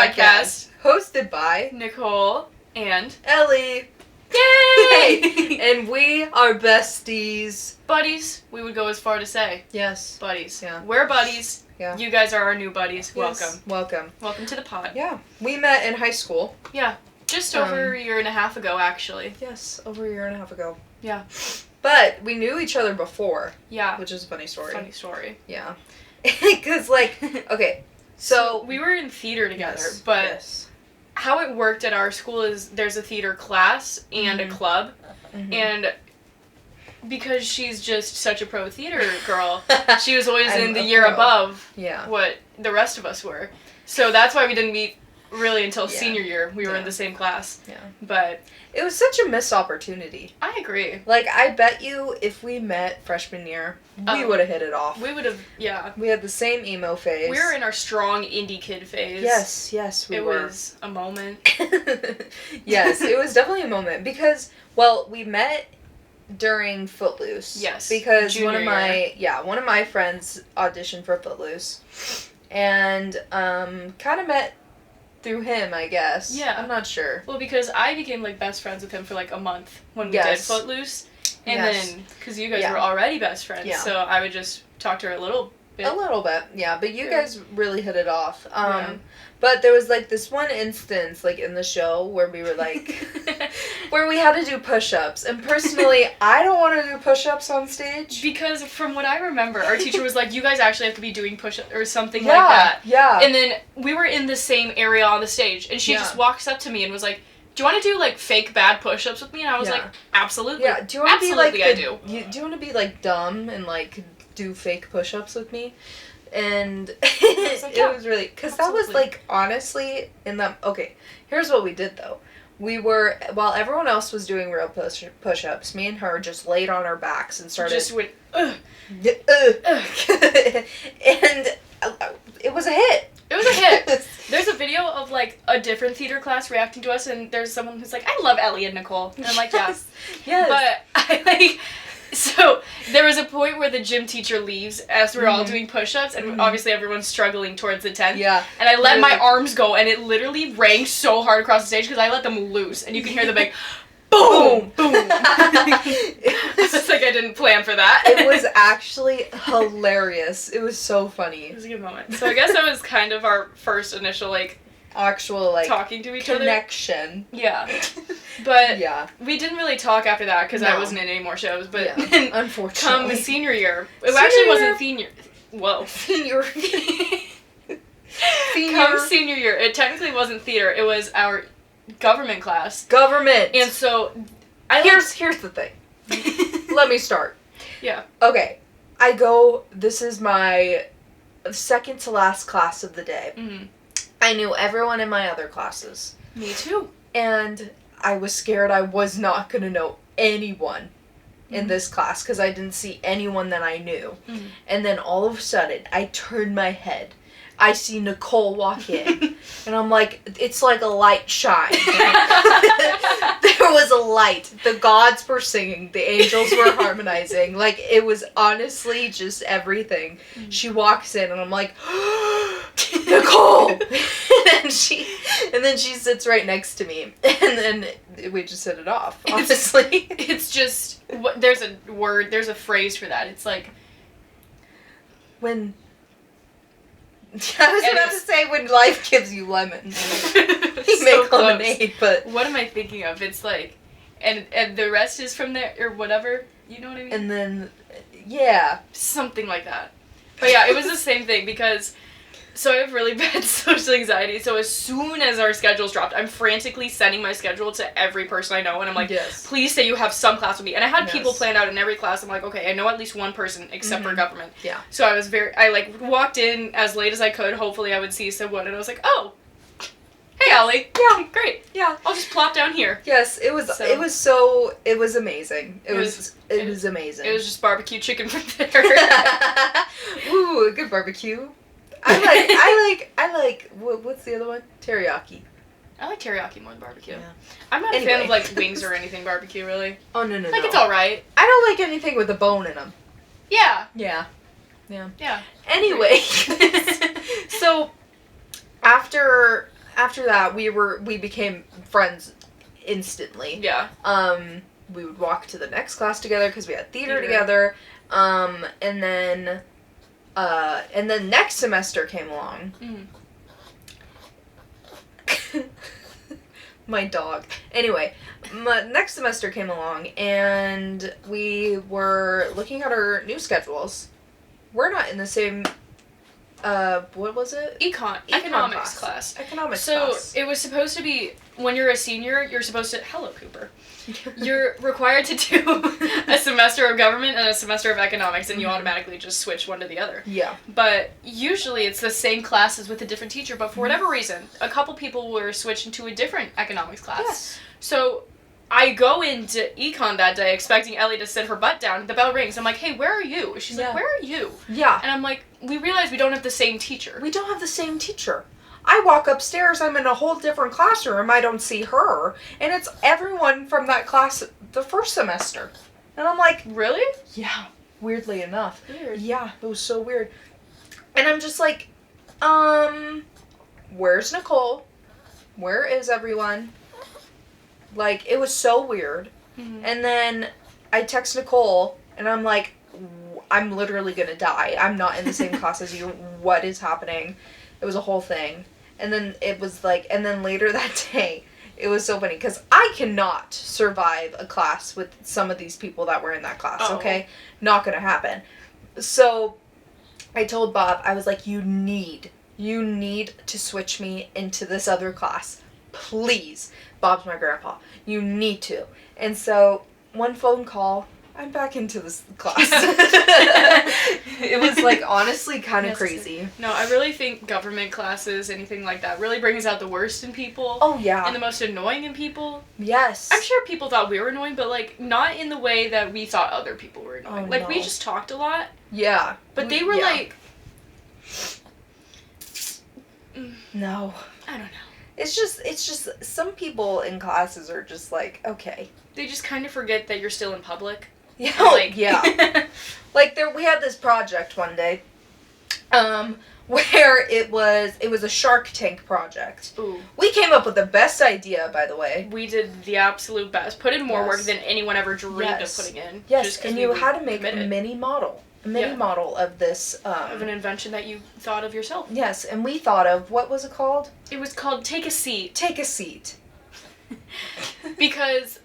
podcast. Hosted by Nicole and Ellie. Yay! And we are besties. Buddies, we would go as far to say. Yes. Buddies. Yeah. We're buddies. Yeah. You guys are our new buddies. Yes. Welcome. Welcome to the pod. Yeah. We met in high school. Yeah. Just over a year and a half ago, actually. Yes, over a year and a half ago. Yeah. But we knew each other before. Yeah. Which is a funny story. Funny story. Yeah. Because, okay, so we were in theater together, yes, but yes. how it worked at our school is there's a theater class and a club, and because she's just such a pro theater girl, she was always in the year above what the rest of us were. So that's why we didn't meet really until senior year. We were in the same class. Yeah. But it was such a missed opportunity. I agree. Like, I bet you if we met freshman year, we would have hit it off. We would have, yeah. We had the same emo phase. We were in our strong indie kid phase. Yes, we were. It was a moment. Yes, it was definitely a moment. Because, well, we met during Footloose. Yes. Because one of my friends auditioned for Footloose. And, kind of met through him, I guess. Yeah. I'm not sure. Well, because I became, best friends with him for, a month when we did Footloose. And then, because you guys were already best friends, so I would just talk to her a little bit. A little bit, yeah. But you guys really hit it off. But there was, this one instance, in the show where we were, where we had to do push-ups. And personally, I don't want to do push-ups on stage. Because from what I remember, our teacher was like, you guys actually have to be doing push-ups or something like that. Yeah. And then we were in the same area on the stage, and she just walks up to me and was like, do you want to do, fake bad push-ups with me? And I was like, absolutely. Yeah, do you want to be, I do. Do you want to be, dumb and, do fake push-ups with me? And it was really, because that was, honestly, okay, here's what we did, though. We were, while everyone else was doing real push-ups, me and her just laid on our backs and started. Just went, ugh. And it was a hit. It was a hit. There's a video of, a different theater class reacting to us, and there's someone who's like, I love Ellie and Nicole. And I'm like, yes. Yes. But so there was a point where the gym teacher leaves as we're all doing push-ups, and obviously everyone's struggling towards the tent. Yeah. And I let my arms go, and it literally rang so hard across the stage because I let them loose, and you can hear the big boom, boom. It's like I didn't plan for that. It was actually hilarious. It was so funny. It was a good moment. So I guess that was kind of our first initial, actual, talking to each connection. Other. Yeah. But we didn't really talk after that because I wasn't in any more shows. But unfortunately. Come senior year. It actually wasn't senior. Whoa. Senior. Come senior year. It technically wasn't theater. It was our government class. Government. And so here's the thing. Let me start. Yeah. Okay. This is my second to last class of the day. Mm-hmm. I knew everyone in my other classes. Me too. And I was scared I was not going to know anyone in this class because I didn't see anyone that I knew. Mm-hmm. And then all of a sudden, I turned my head. I see Nicole walk in. And I'm like, it's like a light shine. There was a light. The gods were singing. The angels were harmonizing. It was honestly just everything. Mm-hmm. She walks in and I'm like, Nicole! and then she sits right next to me. And then we just hit it off, honestly. It's just, there's a phrase for that. It's like, when... I was about to say when life gives you lemons. You make lemonade, but... What am I thinking of? It's like, and the rest is from there, or whatever, you know what I mean? And then, yeah. Something like that. But yeah, it was the same thing, because, so I have really bad social anxiety, so as soon as our schedules dropped, I'm frantically sending my schedule to every person I know, and I'm like, please say you have some class with me. And I had people planned out in every class. I'm like, okay, I know at least one person, except for government. Yeah. So I walked in as late as I could. Hopefully I would see someone, and I was like, oh, hey, Ellie. Yeah. Great. Yeah. I'll just plop down here. Yes, it was amazing. It was amazing. It was just barbecue chicken from there. Ooh, a good barbecue. I like, what's the other one? Teriyaki. I like teriyaki more than barbecue. Yeah. I'm not a fan of, wings or anything barbecue, really. Oh, no. It's alright. I don't like anything with a bone in them. Yeah. Yeah. Yeah. Yeah. Anyway. So, after after that, we became friends instantly. Yeah. We would walk to the next class together because we had theater together. And then next semester came along. My dog. Anyway, next semester came along, and we were looking at our new schedules. We're not in the same, what was it? Economics class. Economics So, class. it was supposed to be, when you're a senior, you're supposed to, hello, Cooper. You're required to do a semester of government and a semester of economics, and you automatically just switch one to the other. Yeah. But usually it's the same classes with a different teacher, but for whatever reason, a couple people were switching to a different economics class. Yes. So I go into econ that day expecting Ellie to sit her butt down. The bell rings. I'm like, hey, where are you? She's like, where are you? Yeah. And I'm like, we realize we don't have the same teacher. We don't have the same teacher. I walk upstairs, I'm in a whole different classroom, I don't see her, and it's everyone from that class the first semester. And I'm like, really? Yeah, weirdly enough. Weird. Yeah, it was so weird. And I'm just like, where's Nicole? Where is everyone? Like, it was so weird. Mm-hmm. And then I text Nicole, and I'm like, I'm literally gonna die. I'm not in the same class as you. What is happening? It was a whole thing. And then it was like, and then later that day, it was so funny, because I cannot survive a class with some of these people that were in that class, okay? Not gonna happen. So, I told Bob, I was like, you need to switch me into this other class. Please. Bob's my grandpa. You need to. And so, one phone call, I'm back into this class. It was, like, honestly kind of crazy. No, I really think government classes, anything like that, really brings out the worst in people. Oh, yeah. And the most annoying in people. Yes. I'm sure people thought we were annoying, but, like, not in the way that we thought other people were annoying. Oh, like, no. we just talked a lot. Yeah. But they were, like... No. I don't know. It's just, some people in classes are just like, okay. They just kind of forget that you're still in public. Yeah, like, yeah. Like, we had this project one day, where it was a Shark Tank project. Ooh. We came up with the best idea, by the way. We did the absolute best. Put in more work Yes. than anyone ever dreamed Yes. of putting in. Yes, just 'cause and we you were had to make committed. a mini model of this, of an invention that you thought of yourself. Yes, and we thought of, what was it called? It was called Take a Seat. Take a Seat. Because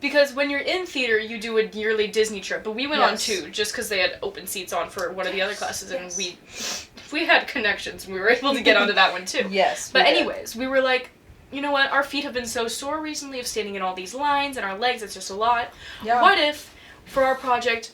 because when you're in theater, you do a yearly Disney trip, but we went on two just because they had open seats on for one of the other classes, and we had connections, and we were able to get onto that one too. Yes. But anyways, we were like, you know what, our feet have been so sore recently of standing in all these lines, and our legs, it's just a lot. Yeah. What if, for our project,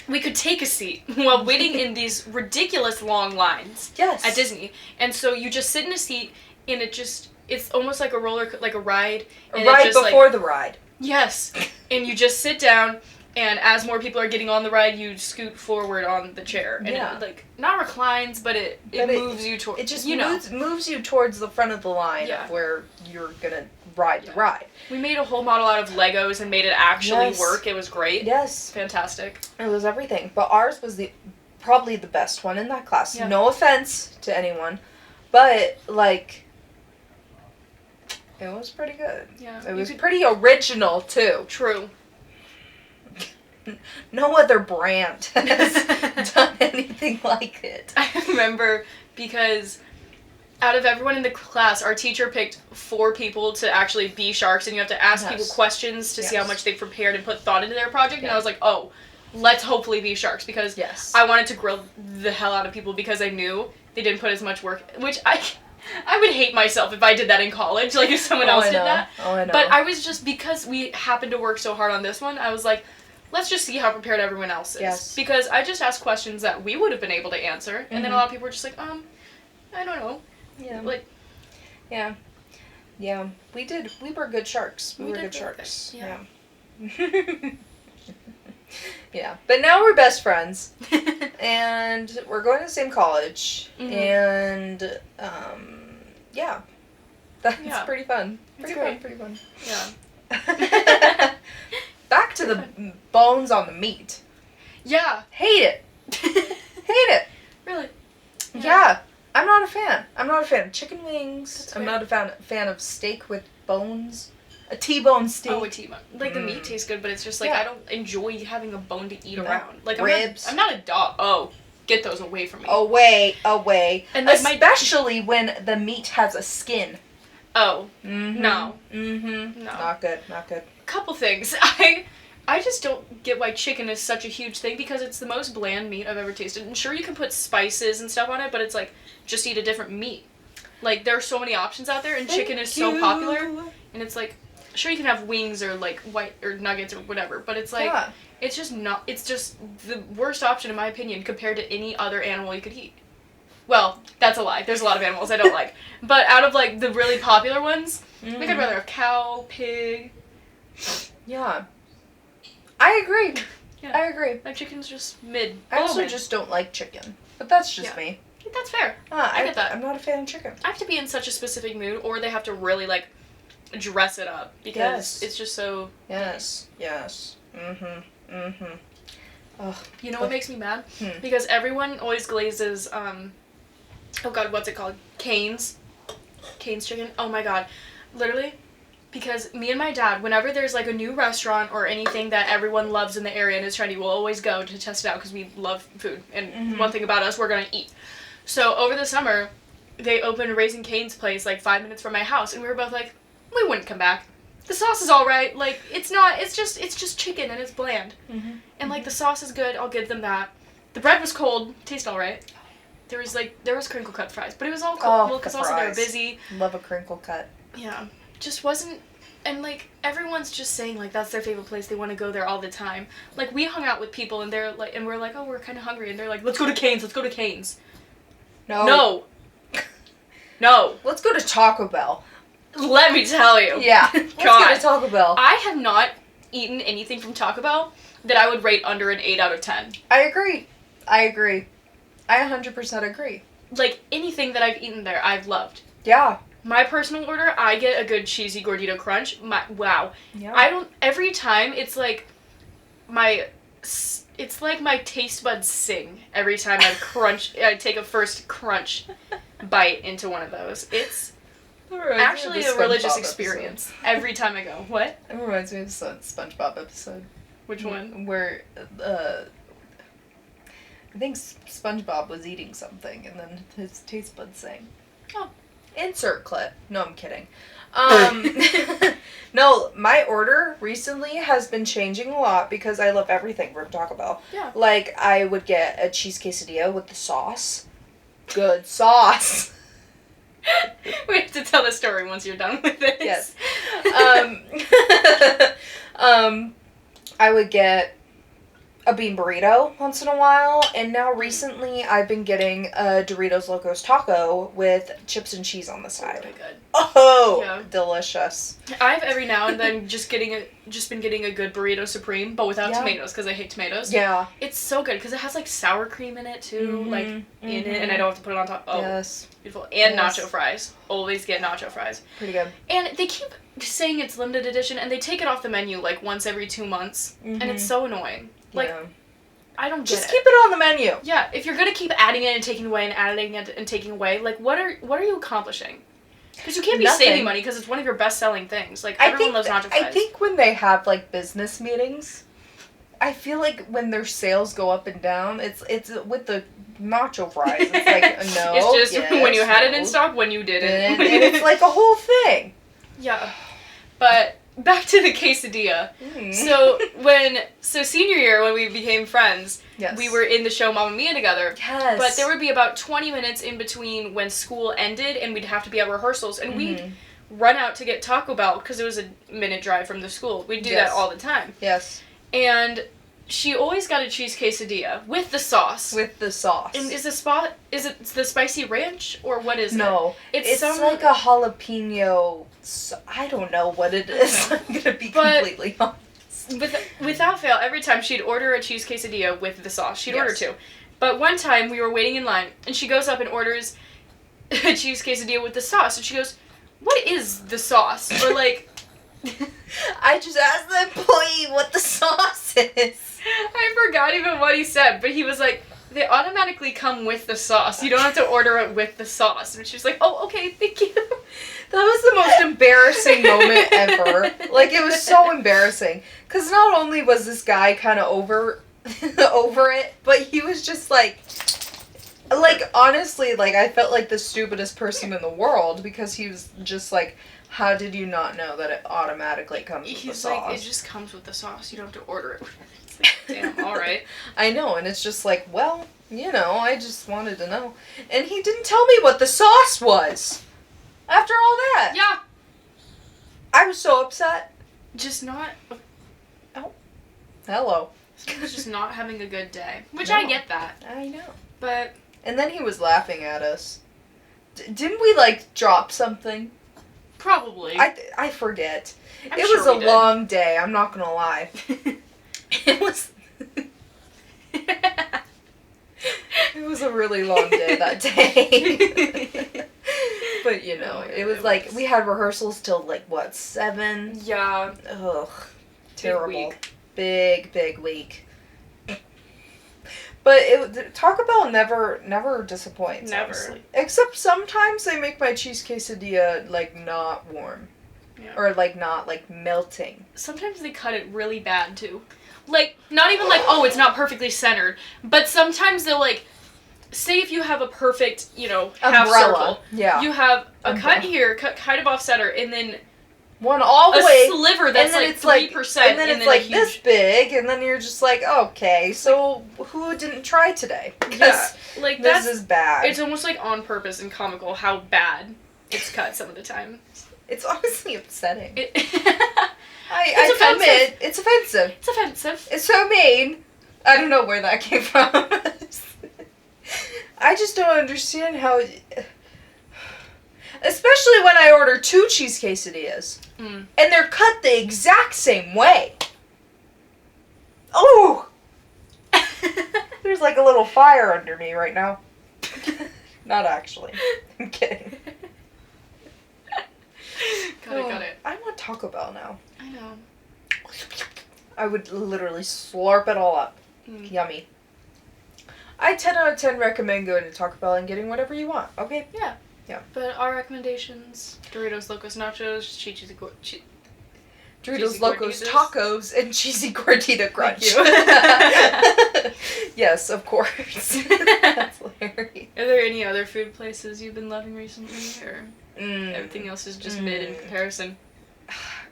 we could take a seat while waiting in these ridiculous long lines at Disney, and so you just sit in a seat, and it's almost like a ride. A ride before the ride. Yes. And you just sit down, and as more people are getting on the ride, you scoot forward on the chair. And it, like, not reclines, but it moves you towards... It just moves you towards the front of the line of where you're going to ride the ride. We made a whole model out of Legos and made it actually work. It was great. Yes. Fantastic. It was everything. But ours was probably the best one in that class. Yeah. No offense to anyone, but, like... It was pretty good. Yeah. It was pretty original, too. True. No other brand has done anything like it. I remember because out of everyone in the class, our teacher picked 4 people to actually be sharks, and you have to ask people questions to see how much they've prepared and put thought into their project. And I was like, oh, let's hopefully be sharks, because I wanted to grill the hell out of people because I knew they didn't put as much work, which I would hate myself if I did that in college, like if someone else did that. Oh, I know. But I was just, because we happened to work so hard on this one, I was like, let's just see how prepared everyone else is. Yes. Because I just asked questions that we would have been able to answer, and then a lot of people were just like, I don't know. Yeah. Like. Yeah. Yeah. We were good sharks. We were good sharks. Yeah. Yeah. But now we're best friends. And we're going to the same college. And, yeah. That's pretty fun. Pretty fun. Yeah. Back to the bones on the meat. Yeah. Hate it. Hate it. Really? Yeah. I'm not a fan. I'm not a fan of chicken wings. That's I'm fair. not a fan of steak with bones. A T-bone steak. Oh, a T-bone. Like, the meat tastes good, but it's just, like, Yeah. I don't enjoy having a bone to eat No. around. Like, Ribs. I'm not a dog. Oh, get those away from me. Away. And, like, especially when the meat has a skin. Oh. Mm-hmm. No. Mm-hmm. No. Not good. Not good. Couple things. I just don't get why chicken is such a huge thing, because it's the most bland meat I've ever tasted. And sure, you can put spices and stuff on it, but it's like, just eat a different meat. Like, there are so many options out there, and chicken is so popular. And it's like, sure, you can have wings or, like, white or nuggets or whatever, but it's like, it's just the worst option in my opinion compared to any other animal you could eat. Well, that's a lie. There's a lot of animals I don't like. But out of, like, the really popular ones, like, I'd rather have cow, pig. Yeah. I agree. Yeah. I agree. Like, chicken's just mid. I also just don't like chicken. But that's just me. That's fair. I get that. I'm not a fan of chicken. I have to be in such a specific mood, or they have to really, like, dress it up, because it's just so... Yes. Yes. Mm-hmm. Mm-hmm. Ugh. You know what makes me mad? Because everyone always glazes, oh god, what's it called? Cane's chicken. Oh my god. Literally, because me and my dad, whenever there's, like, a new restaurant or anything that everyone loves in the area and is trendy, we'll always go to test it out, because we love food. And one thing about us, we're gonna eat. So, over the summer, they opened Raising Cane's place, like, 5 minutes from my house, and we were both like, we wouldn't come back. The sauce is alright, like, it's just chicken, and it's bland. And, like, the sauce is good, I'll give them that. The bread was cold, tasted alright. There was crinkle cut fries, but it was all cold, because also they were busy. Love a crinkle cut. Yeah. Just wasn't, and, like, everyone's just saying, like, that's their favorite place, they want to go there all the time. Like, we hung out with people, and they're like, and we're like, oh, we're kind of hungry, and they're like, let's go to Cane's. No. No. Let's go to Taco Bell. Let me tell you. Yeah. Let's go to Taco Bell. I have not eaten anything from Taco Bell that I would rate under an 8 out of 10. I agree. I 100% agree. Like, anything that I've eaten there, I've loved. Yeah. My personal order, I get a good cheesy gordita crunch. Wow. Yeah. Every time, it's like my taste buds sing every time I take a first crunch bite into one of those. It's actually a religious experience every time I go. What? It reminds me of the SpongeBob episode. Which one? Where, I think SpongeBob was eating something, and then his taste buds sang. Oh. Insert clip. No, I'm kidding. No, my order recently has been changing a lot because I love everything from Taco Bell. Yeah. Like, I would get a cheese quesadilla with the sauce. Good sauce. We have to tell the story once you're done with this. Yes. I would get a bean burrito once in a while, and now recently I've been getting a Doritos Locos Taco with chips and cheese on the side. Really good. Oh, yeah. Delicious. I've every now and then just been getting a good burrito supreme, but without tomatoes, because I hate tomatoes. Yeah. It's so good, because it has, like, sour cream in it, too, in it, and I don't have to put it on top. Oh, yes. Beautiful. And nacho fries. Always get nacho fries. Pretty good. And they keep saying it's limited edition, and they take it off the menu, like, once every 2 months, and it's so annoying. Like, I don't get Just keep it on the menu. Yeah, if you're gonna keep adding it and taking away and adding it and taking away, like, what are you accomplishing? Because you can't be saving money because it's one of your best-selling things. Like, everyone loves nacho fries. I think when they have, like, business meetings, I feel like when their sales go up and down, it's with the nacho fries. It's like, no, it's just when you had it in stock, when you didn't. And it's like a whole thing. Yeah. But back to the quesadilla. So senior year, when we became friends, we were in the show Mamma Mia together. Yes. But there would be about 20 minutes in between when school ended, and we'd have to be at rehearsals, and we'd run out to get Taco Bell, because it was a minute drive from the school. We'd do that all the time. Yes. And she always got a cheese quesadilla with the sauce. With the sauce. And is it the spicy ranch, or what is it? No. It's like a jalapeno, I don't know what it is. I'm going to be completely honest. Without fail, every time she'd order a cheese quesadilla with the sauce. She'd order 2. But one time, we were waiting in line, and she goes up and orders a cheese quesadilla with the sauce, and she goes, what is the sauce? Or, like... I just asked the employee what the sauce is. I forgot even what he said, but he was like, they automatically come with the sauce. You don't have to order it with the sauce. And she was like, oh, okay, thank you. That was the most embarrassing moment ever. Like, it was so embarrassing. Because not only was this guy kind of over it, but he was just like, honestly, like, I felt like the stupidest person in the world because he was just like, how did you not know that it automatically comes with the sauce? He's like, it just comes with the sauce. You don't have to order it. It's like, damn, alright. I know, and it's just like, well, you know, I just wanted to know. And he didn't tell me what the sauce was. After all that. Yeah. I was so upset. Just not... Oh. Hello. Someone's just not having a good day. Which No. I get that. I know. But... And then he was laughing at us. Didn't we, like, drop something? Probably. I forget. I'm It sure was a we did. long day, I'm not gonna lie. It was... It was a really long day that day. But, you know, it was like, we had rehearsals till, like, what, 7? Yeah. Ugh. Terrible. Big Big week. But Taco Bell never disappoints. Never. Honestly. Except sometimes they make my cheese quesadilla, like, not warm. Yeah. Or, like, not, like, melting. Sometimes they cut it really bad, too. Like, not even like, oh, it's not perfectly centered. But sometimes they'll, like, say if you have a perfect, you know, half Umbrella. circle. Yeah. You have a Umbrella. cut here, cut kind of off center, and then One all the a way. sliver that's and then like it's like 3%. And then it's like a this huge... big, and then you're just like, okay, so who didn't try today? Yeah. Because Like, this that's... is bad. It's almost like on purpose and comical how bad it's cut some of the time. It's honestly upsetting. It's I offensive. admit, it's offensive. offensive. It's so mean. I don't know where that came from. I just don't understand how... Especially when I order 2 cheese quesadillas. Mm. And they're cut the exact same way. Oh! There's like a little fire under me right now. Not actually. I'm kidding. Got it. I want Taco Bell now. I know. I would literally slurp it all up. Mm. Yummy. I 10 out of 10 recommend going to Taco Bell and getting whatever you want. Okay? Yeah. Yeah. But our recommendations: Doritos Locos Nachos, Doritos Cheesy Locos Gorditas. Tacos and Cheesy Gordita Crunch. Thank you. Yes, of course. That's hilarious. Are there any other food places you've been loving recently, or Mm. everything else is just mid in comparison?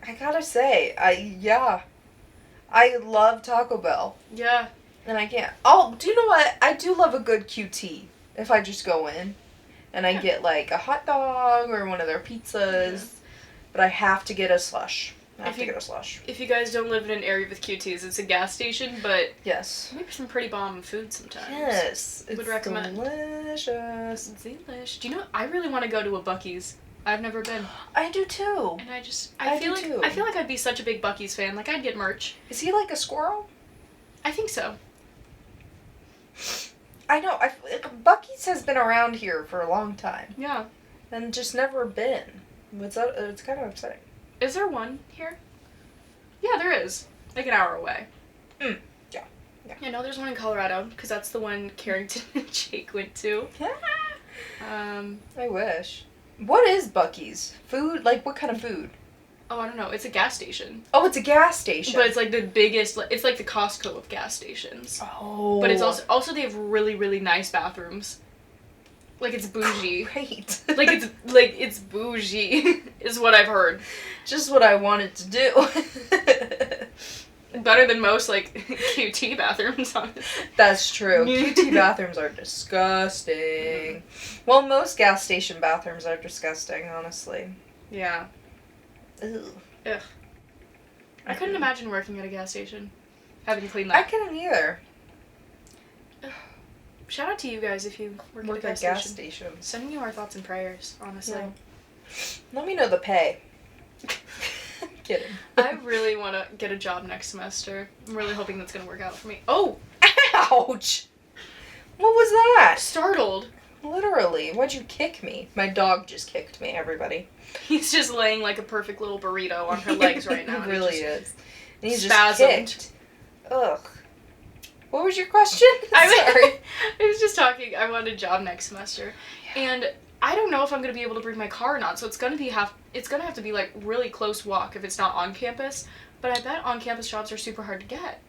I gotta say, I love Taco Bell. Yeah. And I can't. Oh, do you know what? I do love a good QT. If I just go in and I get like a hot dog or one of their pizzas, Yeah. but I have to get a slush. I have If to you- get a slush. If you guys don't live in an area with QTs, it's a gas station, but Yes. maybe some pretty bomb food sometimes. Yes. Would It's recommend. delicious. It's delish. Do you know? I really want to go to a Buc-ee's. I've never been, I do too. and I feel do like too. I feel like I'd be such a big Buc-ee's fan. Like I'd get merch. Is he like a squirrel? I think so. I know. Buc-ee's has been around here for a long time Yeah. and just never been. It's kind of upsetting. Is there one here? Yeah, there is. Like an hour away. Yeah. I know there's one in Colorado, because that's the one Carrington and Jake went to. I wish. What is Buc-ee's? Food? Like, what kind of food? Oh, I don't know. It's a gas station. Oh, it's a gas station. But it's like the biggest, it's like the Costco of gas stations. Oh. But it's also they have really, really nice bathrooms. Like it's bougie. Great. it's bougie, is what I've heard. Just what I wanted to do. Better than most, like, QT bathrooms, honestly. That's true. QT bathrooms are disgusting. Well, most gas station bathrooms are disgusting, honestly. Yeah. Ew. Ugh. I couldn't imagine working at a gas station. Having to clean I that. couldn't either. Shout out to you guys if you work Work at a gas station. stations. Sending you our thoughts and prayers, honestly. Yeah. Let me know the pay. Kidding. I really want to get a job next semester. I'm really hoping that's going to work out for me. Oh! Ouch! What was that? Startled. Literally. Why'd you kick me? My dog just kicked me, everybody. He's just laying like a perfect little burrito on her legs right now. It really is. And he just spasmed. kicked. Ugh. What was your question? Sorry. I was just talking. I want a job next semester. Yeah. And I don't know if I'm going to be able to bring my car or not. So it's going to have to be like really close walk if it's not on campus. But I bet on-campus jobs are super hard to get.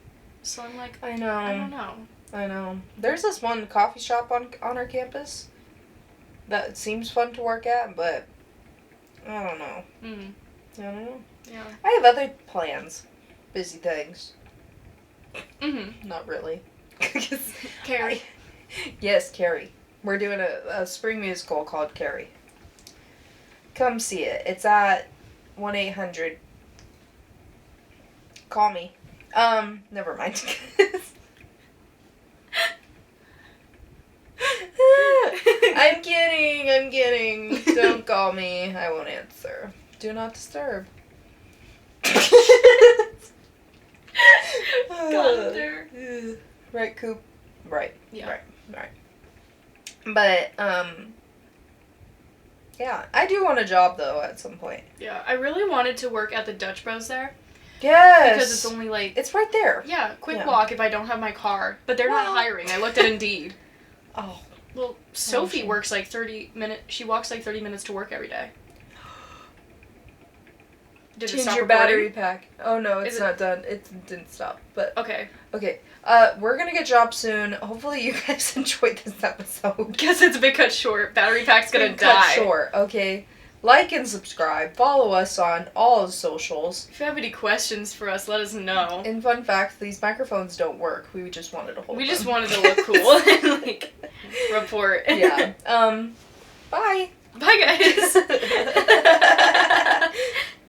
So I'm like, I don't know. I know. There's this one coffee shop on our campus that seems fun to work at, but I don't know. I don't know. Yeah. I have other plans. Busy things. Mm-hmm. Not really. Carrie. Yes, Carrie. We're doing a spring musical called Carrie. Come see it. It's at 1-800. Call me. Never mind. I'm kidding. Don't call me. I won't answer. Do not disturb. Thunder. Right, Coop? Right. Yeah. Right. But, yeah. I do want a job, though, at some point. Yeah. I really wanted to work at the Dutch Bros there. Yes! Because it's only like... It's right there. Yeah, quick walk if I don't have my car. But they're not hiring. I looked at Indeed. Oh. Well, Sophie works like 30 minutes... She walks like 30 minutes to work every day. Did Change it stop your recording? battery pack. Oh, no, it's not done. It didn't stop. But Okay. We're gonna get jobs soon. Hopefully you guys enjoyed this episode. Because it's a bit cut short. Battery pack's gonna die. Cut short, okay? Like and subscribe. Follow us on all the socials. If you have any questions for us, let us know. And fun fact, these microphones don't work. We just wanted to hold them. We just wanted to look cool and, like, report. Yeah. Bye. Bye, guys.